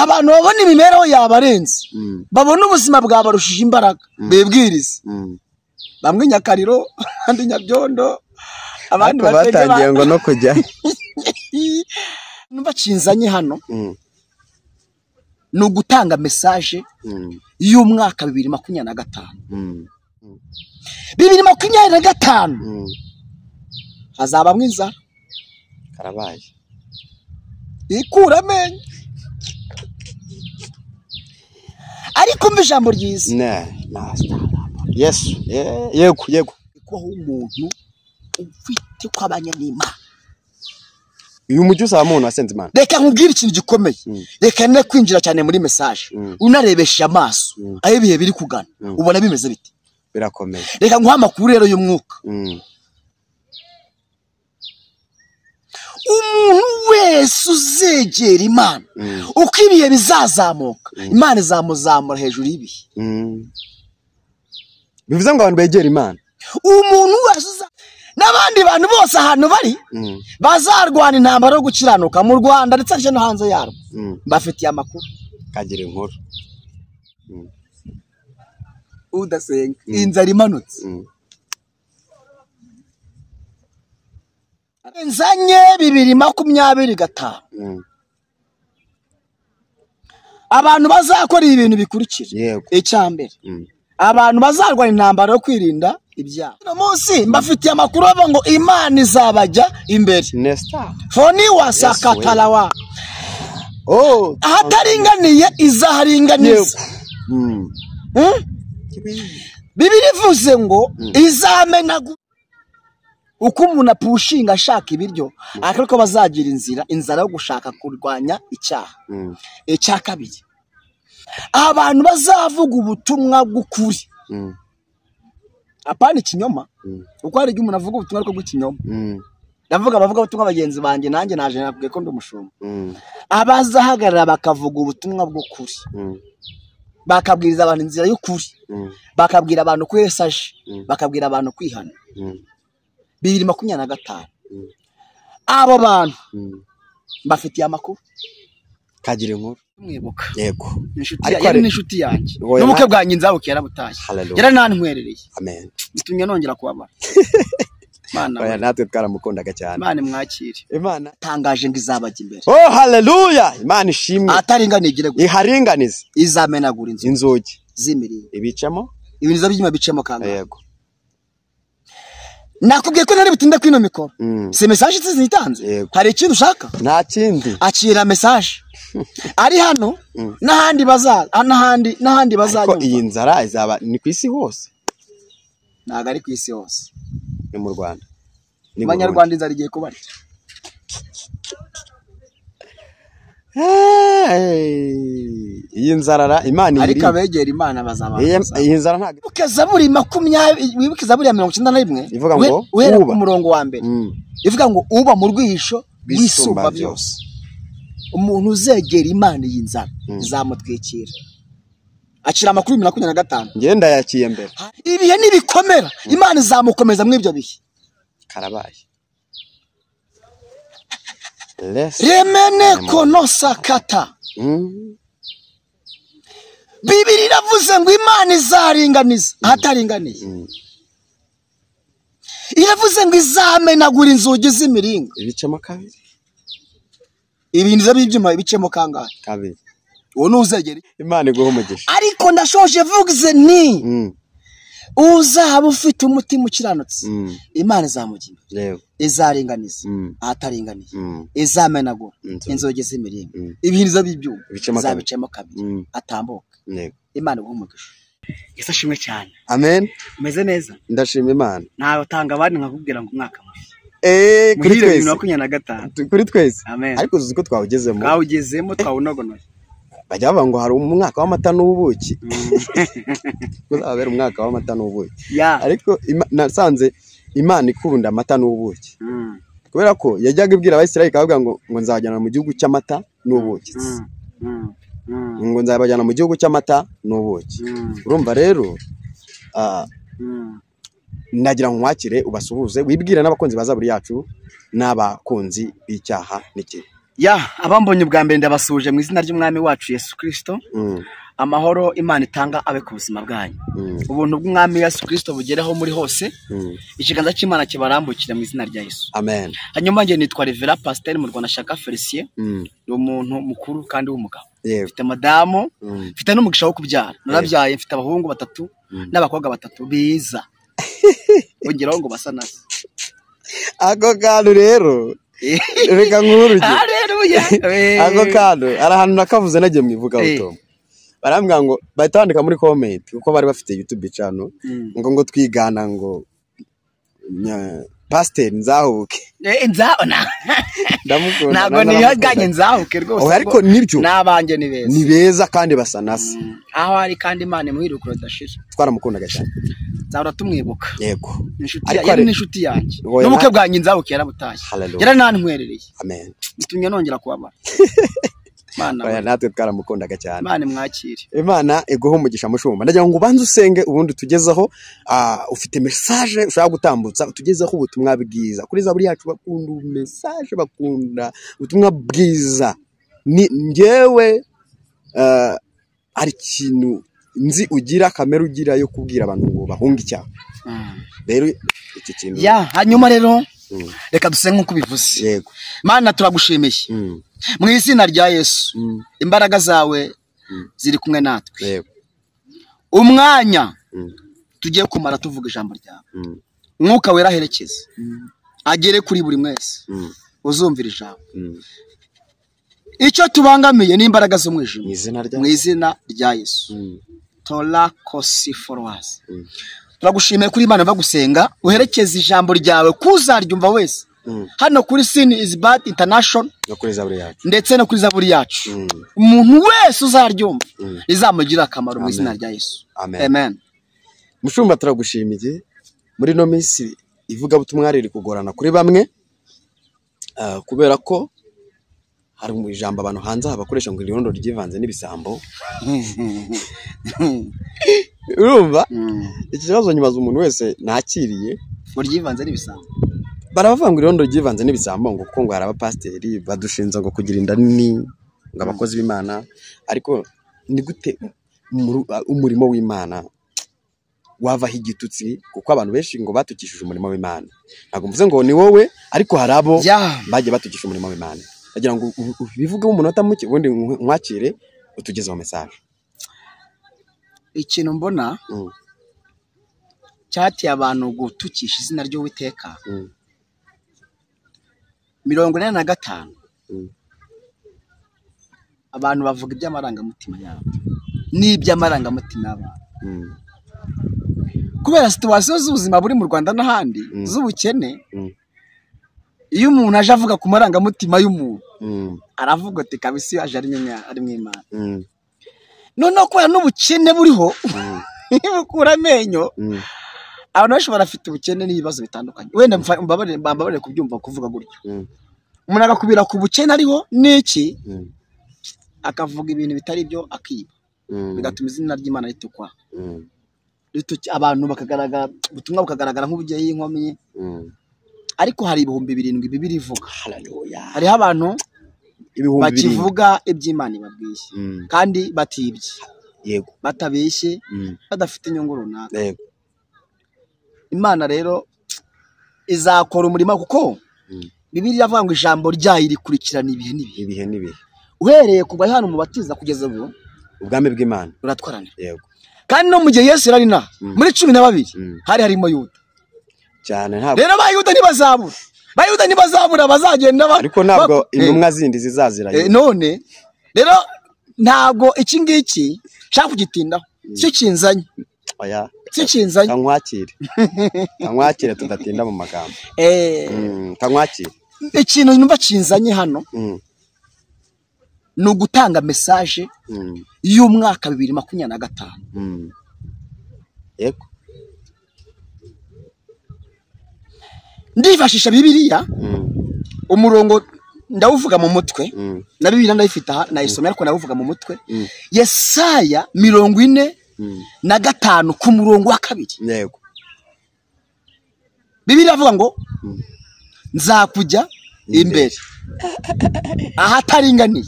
abantu babona imibereho yabarenze babona ubuzima bwabarushije imbaraga bebwiriza bamwe Nyakariro abandi Nyabyondo abandi batangiye ngo no kujya numva cinzanye hano no gutanga message y'umwaka 2025 2025 hazaba mwiza karabaye ikura menye ariko mbe ijambo ryiza Yesu yego ko umuntu ufite kwabanya n'Imana uyu mujyi usaba umuntu wasenze Imana reka nkubwire ikintu gikomeye reka ne kwinjira cyane muri message unarebesha amaso aho ibihe biri kugana ubona bimeze bite birakomeye reka nguha amakuru rero y'umwuka umuntu wese uzegera Imana uko ibihe bizazamuka Imana izamuzamura hejuru y'ibihe bivuze ngo abantu begera Imana umuntu wese n'abandi bantu bose ahantu bari bazarwana intambara yo gukiranuka mu Rwanda ndetse no hanze yarwo bafitiye amakuru kagira inkuru udasenga inzara imanutse nzanye 2025 abantu bazakora ibintu bikurikira icyambere abantu bazarwana intambara yo kwirinda ibyaha no munsi mbafitiye amakuru ava ngo Imana izabajya imbere foni wasakatalawa ahataringaniye izaharinganiza Bibiri ivuze ngo izamenagura uko umuntu apushinga ashaka ibiryo ariko bazagira inzara yo gushaka kurwanya icyaha icya kabiri abantu bazavuga ubutumwa bw'ukuri apana ikinyoma uko hari umuntu avuga ubutumwa ariko bw'ikinyoma ndavuga bavuga ubutumwa bagenzi banjye nanjye naje nakubwiye ko ndi umushumba abazahagarara bakavuga ubutumwa bw'ukuri bakabwiriza abantu inzira y'ukuri bakabwira abantu kwesaje bakabwira abantu kwihana 2025 abo bantu bafitiye amakuru kagira inkuru mwibuka yego inshuti yanjye n'ubukwe bwanjye nzabukera butashye yaranantwerereye amen bitumye nongera kubabara Mana natwe twaramukundaga cyane Imana mwakire Imana tangaje ngo izabajya imbere haleluya Imana ishimwe ataringanigire iharinganize izamenagura inzugi z'imirimo ibicamo ibintu zabyima bicemo kanga yego nakubwiye ko ntari butinde kwino mikoro se message zizitanze hari ikintu ushaka nta kindi akira message ari hano n'ahandi bazanyuma ko iyi nzara izaba ni kwisi hose naga ari kwisi hose ni mu Rwanda ni Abanyarwanda inzara igiye kubarya iyi nzarara Imana iri ariko abegera Imana bazaba iyi nzara ntago Zaburi 20 wibuke Zaburi ya 91 ivuga ngo uhera ku murongo wa mbere ivuga ngo uba mu rwisho bisumba byose umuntu uzegera Imana y'inzara izamutwikira akira amakuru 2025 ngenda yakiye mbere ibihe nibikomera Imana izamukomeza mw'ibyo bihe karabaye remene konosa kata Bibiri iravuze ngo Imana izaringaniza ahataringaniye iravuze ngo izamenagura inzugi z'imiringa ibicemo kabiri ibintu zabibyuma ibicemo kangahe kabiri uwo nuzegera Imana iguha umugisha ariko ndashoje vugize ni uzaba ufite umutima ukiranutse Imana izamugira yego izaringaniza ahataringaniye izamenagura inzugi z'imiringa ibintu zabibyuma zabicemo kabiri atambuka yego Imana iguha umugisha yesashimwe cyane amen umeze neza ndashima Imana ntawe tanga abandi nkakubwira ngo umwaka kuri twese 2025 kuri twese amen ariko uzi ko twawugezemo twawunogonoye bajya bavuga ngo hari umwaka w'amata n'ubuki uzabera umwaka w'amata n'ubuki ariko nasanze Imana ikunda amata n'ubuki kubera ko yajyaga ibwira Abisirayeli kavuga ngo nzabajyana mu gihugu cy'amata n'ubuki ngo nzabajyana mu gihugu cy'amata n'ubuki urumva rero nagira ngo mwakire ubasuhuze wibwire n'abakunzi ba Zaburi yacu n'abakunzi b'icyaha n'iki abambonye ubwa mbere ndabasuje mu izina ry'umwami wacu Yesu Kristo. Amahoro Imana itanga abe ku buzima bwanyu. Ubuntu bw'umwami Yesu Kristo bugereho muri hose. Ikiganza cy'Imana kibarambukire mu izina rya Yesu. Amen. Hanyuma nge nitwa Reverend Pasteur mu Rwanda Shaka Felicien. Ni umuntu mukuru kandi w'umugabo. Mfite madamu, mfite n'umugisha wo kubyara. Narabyaye, mfite abahungu 3 n'abakobwa 3 biza. Ongeraho ngo basa nasi. Ako kantu rero reka nkuru. Ako kantu arahantu nakavuze nagiye mwivuga uto. Barambwira ngo bahitandika muri comment kuko bari bafite YouTube channel ngo twigana ngo Pasteur Nzahuke. Nzaona. Ndamukunda. Nago niyaganye Nzahuke rwose. Ariko nibyo. Nabanje ni beza. Ni beza kandi basa nasi. Aho ari kandi Imana muhirukuro dashira. Twaramukundaga cyane. Nzahora tumwibuka. Yego. Yari n'inshuti yanjye. N'ubukwe bwanjye Nzahuke yarabutashye. Yaranantwerereye. Amen. Bitumye nongera kubabara. Mana natwe twaramukundaga cyane. Imana mwakire. Imana egoho umugisha mushumba. Ndagira ngo ubanze usenge ubundi tugezaho ufite message ushaka gutambutsa utugezaho ubutumwa bwiza. Kuri Zaburi yacu bakunda message bakunda ubutumwa bwiza. Ni ngewe ari kintu nzi ugira kamera ugira yo kubwira abantu ngo bahunga icyaha. Rero iki kintu hanyuma rero reka dusenge nkuko bivuze. Yego. Mana turagushimiye. Mu izina rya Yesu. Imbaraga zawe ziri kumwe natwe. Yego. Umwanya tugiye kumara tuvuga ijambo ryawe. Mwuka wera herekeza. Agere kuri buri mwese. Uzumvira ijambo. Icyo tubangamiye ni imbaraga zo mwijima. Mu izina rya Yesu. Tola kosi forwas. Turagushimiye kuri Imana bagusenga uherekeza ijambo ryawe kuzaryumva wese. Hano kuri Sin is Bad International no kuri Zaburi yacu ndetse no kuri Zaburi yacu. Umuntu wese uzaryumva rizamugira akamaro mu izina rya Yesu. Amen. Mushumba turagushimiye muri no minsi ivuga butumwa riri kugorana kuri bamwe kubera ko hari mu ijambo abantu hanze abakoresha ngo irirondo ryivanze n'ibisambo. Urumva ikibazo nyibaza umuntu wese nakiriye ngo ryivanze n'ibisambo. Baravuga ngo irirondo ryivanze n'ibisambo ngo kuko ngo hari abapasteri badushinza ngo kugira inda nini ngo abakozi b'Imana. Ariko ni gute umurimo w'Imana wavaho igitutsi kuko abantu benshi ngo batukishije umurimo w'Imana. Ntabwo mvuze ngo ni wowe ariko hari abo bagiye batukisha umurimo w'Imana. Agira ngo bivuge mu munota muke ubundi nkwakire utugezeho message. Ikintu mbona cyati abantu gutukisha izina ryo Uwiteka 45 abantu bavuga iby'amarangamutima yabo n'iby'amarangamutima y'abantu kubera situation z'ubuzima buri mu Rwanda n'ahandi z'ubukene. Iyo umuntu aje avuga ku marangamutima y'umuntu aravuga ati kabisi yaje ari mw'Imana. None ko n'ubukene buriho bukura amenyo. Abantu benshi barafite ubukene n'ibibazo bitandukanye. Wenda mbabare kubyumva kuvuga gutyo. Umuntu agakubira ku bukene ariho n'iki akavuga ibintu bitari byo akiba. Bigatuma izina ry'Imana ritukwa. Abantu bakagaragara ubutumwa bukagaragara nk'ubugiye y'inkomyi. Ariko hari 7,000 bibiri ivuga. Hallelujah. Hariho abantu bakivuga iby'Imana ibabwiye kandi batibye. Yego. Batabeshye badafite inyungu runaka. Yego. Imana rero izakora umurimo kuko Bibiliya avuga ngo ijambo ryayo rikurikirana ibihe n'ibihe. Uhereye kuva hano mu batiza kugeza ubu ubwami bw'Imana buratwarana. Yego. Kandi no mu gihe Yesu yari na muri 12 harimo Yuda. Cyane ntabwo. Rero abayuda ntibazabura bazagenda ariko ntabwo intumwa zindi zizazira. None rero ntabwo iki ngiki shaka kugitindaho. Cyo kinzanye. Oya. Sikinzanye. Kankwakire tudatinda mu magambo. Kankwakire. Ikintu numva kinzanye hano no gutanga message y'umwaka 2025. Yego. Ndifashisha Bibiliya umurongo ndawuvuga mu mutwe na Bibiliya ndayifite na isomera ko ndawuvuga mu mutwe. Yesaya 45 ku murongo wa 2. Yego. Bibiliya avuga ngo nzakujya imbere ahataringaniye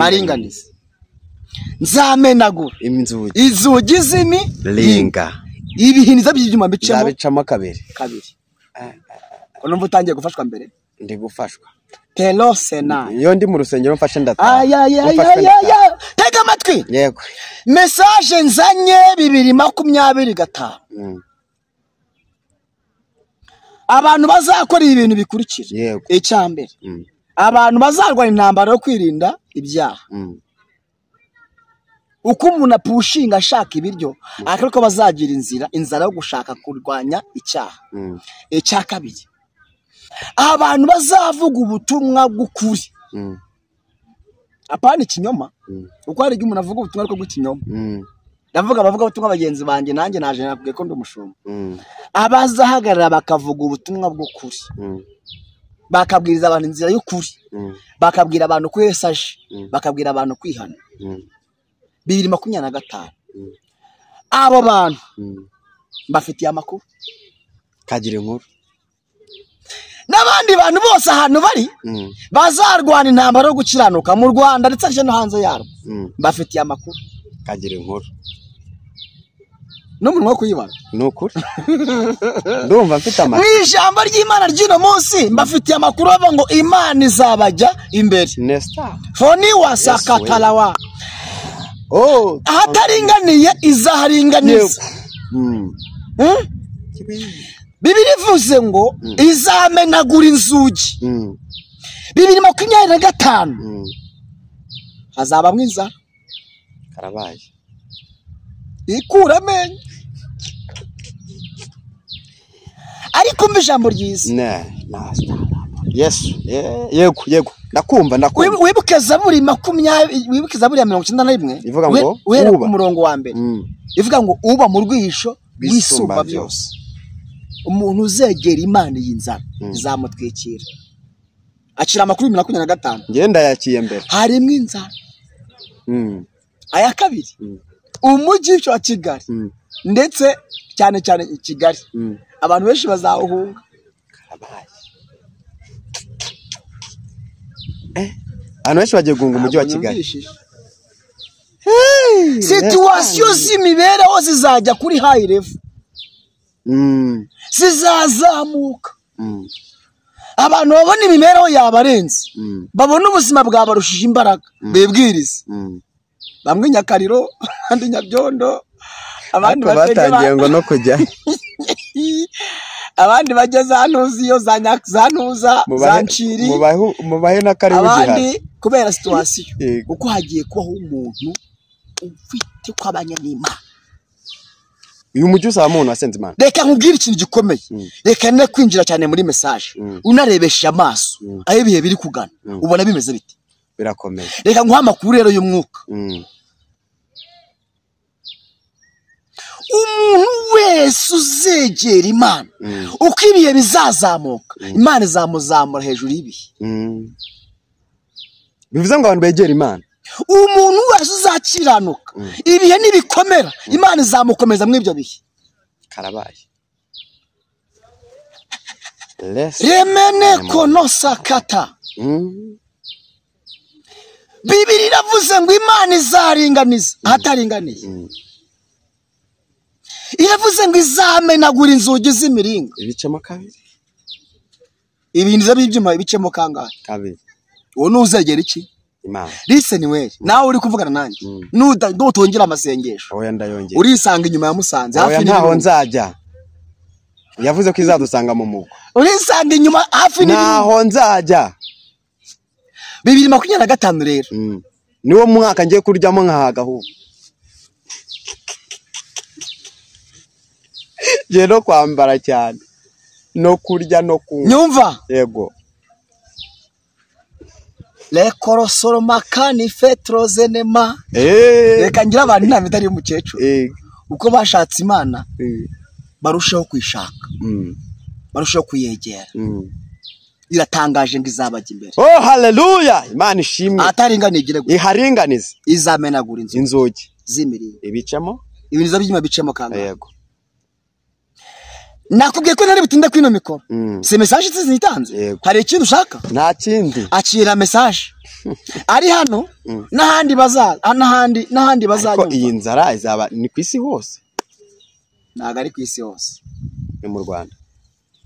maringanize nzamenagura inzugi z'imiringa ibihiniza by'ibyuma bicamo kabiri unumva utangiye gufashwa mbere ndi gufashwa telo sena iyo ndi mu rusengero mfashe ndataha tega amatwi yego message nzanye 2025 abantu bazakora ibintu bikurikira icyambere abantu bazarwana intambara yo kwirinda ibyaha uko umuntu apushinga ashaka ibiryo ariko bazagira inzara yo gushaka kurwanya icyaha icya kabiri abantu bazavuga ubutumwa bw'ukuri apana ikinyoma uko hari igihe umuntu avuga ubutumwa ariko bw'ikinyoma ndavuga bavuga ubutumwa bagenzi banjye nanjye naje nakubwiye ko ndi umushumba abazahagarara bakavuga ubutumwa bw'ukuri bakabwiriza abantu inzira y'ukuri bakabwira abantu ko Yesu aje bakabwira abantu kwihana 2025 abo bantu bafitiye amakuru kagira inkuru n'abandi bantu bose ahantu bari bazarwana intambara yo gukiranuka mu Rwanda ndetse no hanze yarwo bafitiye amakuru kagira inkuru n'umuntu wo kuyibara nukuri ndumva mfite amakuru n'ijambo ry'Imana ry'ino munsi mbafitiye amakuru ava ngo Imana izabajya imbere nesta foni wasakatalawa ahataringaniye izaharinganiza Bibiri ivuze ngo izamenagura inzugi 2025 hazaba mwiza karabaye ikura amenyo ariko mva ijambo ryiza Yesu yego ndakumva wibuke Zaburi 91 ivuga ngo uhera ku murongo wa mbere ivuga ngo uba mu rwisho bisumba byose umuntu uzegera Imana y'inzara izamutwikira akira amakuru 2025 ngenda yakiye mbere harimo inzara aya kabiri umujyi wa Kigali ndetse cyane i Kigali abantu benshi bazawuhunga abantu benshi bagiye guhunga umujyi wa Kigali situation z'imibereho zizajya kuri high level zizazamuka abantu babona imibereho yabarenze babona ubuzima bwabarushije imbaraga bebwiriza bamwe Nyakariro abandi Nyabyondo abandi batangiye ngo no kujya abandi bageze hano ziyo za ntuza zanciri mubahe na karibu abandi kubera situation uko hagiye kubaho umuntu ufite kwabanya n'Imana uyu mujyi usaba umuntu wasenze Imana reka nkubwire ikintu gikomeye reka ne kwinjira cyane muri message unarebesha amaso aho ibihe biri kugana ubona bimeze bite birakomeye reka nguha amakuru rero y'umwuka umuntu wese uzegera Imana uko ibihe bizazamuka Imana izamuzamura hejuru y'ibihe bivuze ngo abantu begera Imana umuntu wese uzakiranuka ibihe nibikomera Imana izamukomeza muri ibyo bihe karabaye remene konosakata Bibiri iravuze ngo Imana izaringaniza ahataringaniye iravuze ngo izamenagura inzugi z'imiringa ibicemo kabiri ibintu by'ibyuma ibicemo kangahe kabiri uwo nuzegera iki Imana listen we nawe uri kuvugana nanjye nutongera amasengesho oya ndayongera urisanga inyuma ya Musanze hafi ntaho nzajya yavuze ko izadusanga mu mugo urisanga inyuma hafi ntaho nzajya 2025 rero niwo mwaka ngiye kuryamo nkahaga ahubwo je no kwambara cyane no kurya no kunywa nyumva yego le korosoro makani fetrozenema reka ngira abantu inama itari y'umukecuru uko bashatse Imana barushaho kwishaka barushaho kuyegera iratangaje ngo izabajya imbere haleluya Imana ishimwe ataringanigire iharinganize izamenagura inzugi z'imiringa ibicamo ibintu by'ibyuma bicemo kanga yego nakubwiye ko ntari butinde kwino mikoro se message zizitanze hari ikintu ushaka nta kindi akira message ari hano n'ahandi bazajya ko iyi nzara izaba ni kwisi hose ntago ari kwisi hose ni mu Rwanda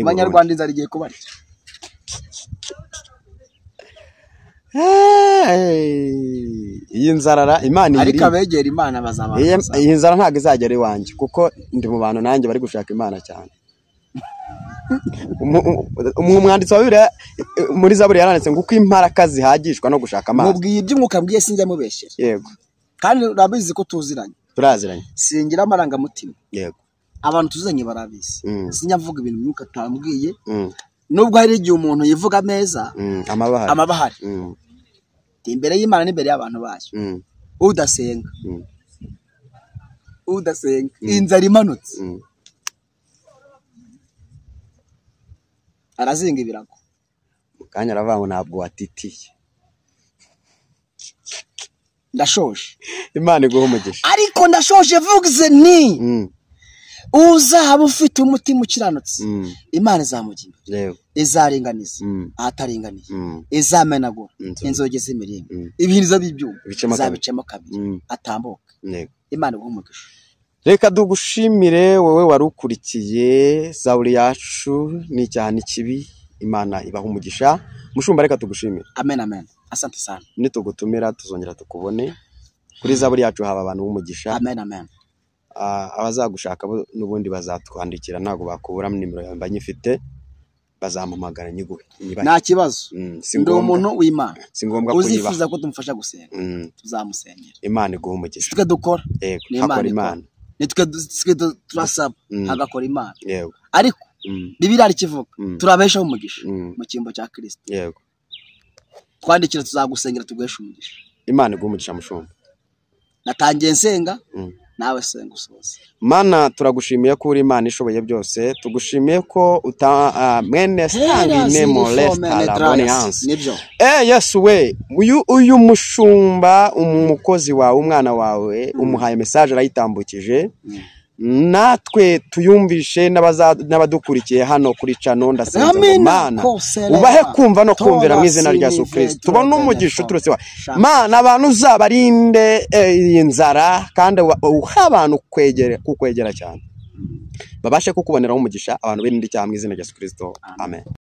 abanyarwanda inzara igiye kubarya iyi nzara Imana iri ariko abegera Imana bazaba iyi nzara ntago izagera iwanjye kuko ndi mu bantu nanjye bari gushaka Imana cyane umwanditsi wa Bibiliya muri Zaburi yaranditse ngo uko imparaka zihagishwa no gushaka Imana mubwiye iby'umwuka mbwiye sinjya mubeshyera yego kandi urabizi ko turaziranye singira amarangamutima yego abantu tuzanye barabizi sinjya mvuga ibintu myuka tambwiye nubwo hari igihe umuntu yivuga ameza amabahari imbere y'Imana n'imbere y'abantu bayo udasenga inzara imanutse arazinga ibirago mukanya aravuga ntabwo watitiye ndashoje Imana iguha umugisha ariko ndashoje vugize ni uzaba ufite umutima ukiranutse Imana izamugira izaringaniza ahataringaniye izamenagura inzoge z'imirimbo ibihiriza by'ibyuma zabicemo kabiri atambuka Imana iguha umugisha reka dugushimire wowe warukurikiye Zaburi yacu ni cyane kibi Imana ibaha umugisha mushumba reka tugushimire amen asante sana nitugutumira tuzongera tukubone kuri Zaburi yacu haba abantu b'umugisha amen abazagushaka n'ubundi bazatwandikira ntago bakubura nimero yawe mbanyifite bazampamagara nyiguhe nta kibazo ndi umuntu w'Imana uzifuza ko tumufasha gusenga tuzamusengera Imana iguha umugisha twe dukora Imana nitwe turasaba agakora Imana ariko Bibiliya ikivuga turabeshaho umugisha mu cyimbo cya Kristo twandikira tuzagusengera tuguhesha umugisha Imana iguha umugisha mushumba natangiye nsenga nawe senga usoze Mana turagushimiye ko uri Imana ishoboye byose tugushimiye ko mwene stangi nemo lesta laboniance Yesu we uyu mushumba umukozi wawe umwana wawe umuhaye message arayitambukije natwe tuyumvishe n'abadukurikiye hano kuri channel ndasenze Mana ubahe kumva no kumvira mu izina rya Yesu Kristo tubone umugisha uturutse Mana abantu uzabarinde iyi nzara kandi uha abantu kukwegera cyane babashe kukuboneraho umugisha abantu birinde icyaha mu izina rya Yesu Kristo amen